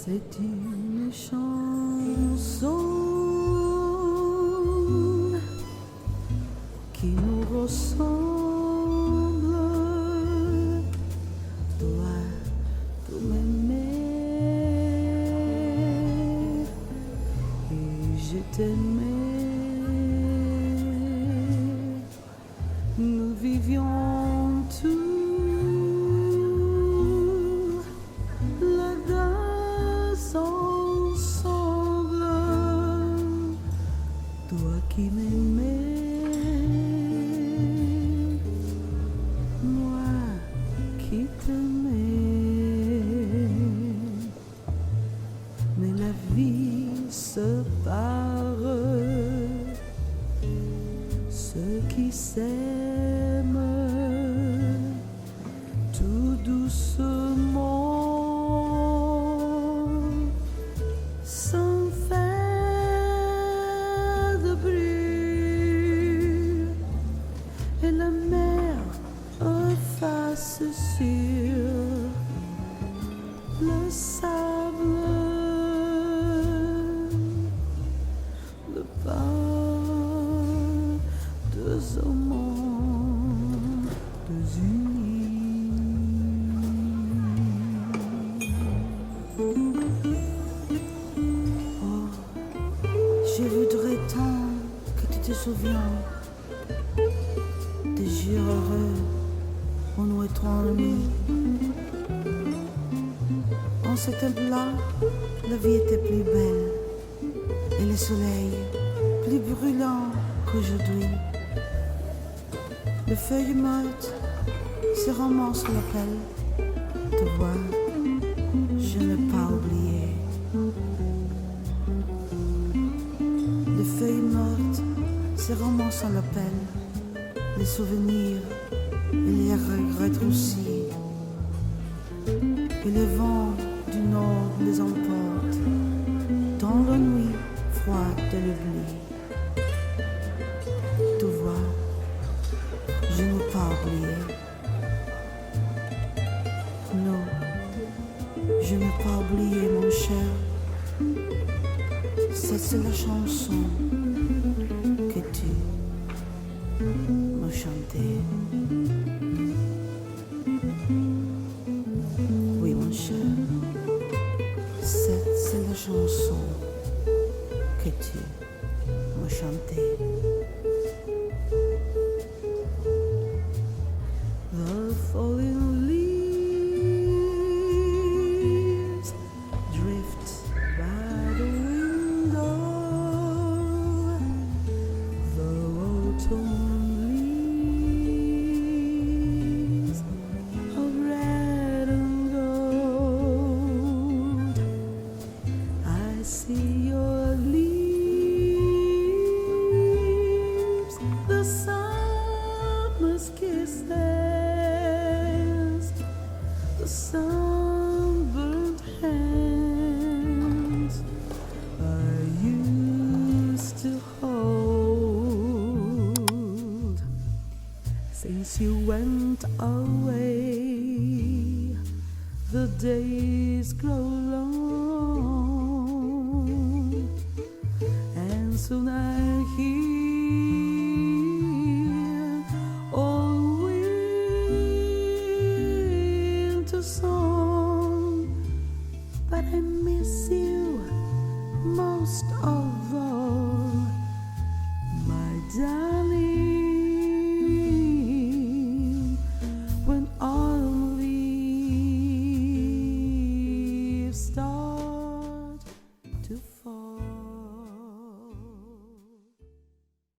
C'est une chanson qui nous ressemble. Toi, tu m'aimais et je t'aimais. Nous vivions tous ensemble, toi qui m'aimais, moi qui t'aimais. Mais la vie sépare ceux qui s'aiment tout doucement. Et la mer efface sur le sable le pas deux amants, deux unis. Oh, je voudrais tant que tu te souviens des jours heureux où nous étions ennemis. En ce temps-là, la vie était plus belle et le soleil plus brûlant qu'aujourd'hui. Les feuilles mortes se ramassent sur la pelle. Tu vois, je n'ai pas oublié. Les feuilles mortes se ramassent sur la pelle. Les souvenirs et les regrets aussi. Et le vent du nord les emporte dans la nuit froide de l'oubli. Tu vois, je n'ai pas oublié. Non, je n'ai pas oublié, mon cher. C'est la chanson que tu me chantais. Oui, mon cher, c'est la chanson que tu me chantais. The falling leaves drift by the window. The autumn leaves of red and gold. I see your leaves, the summer's kisses, the sunburned hands I used to hold. Since you went away, the days grow long, and soon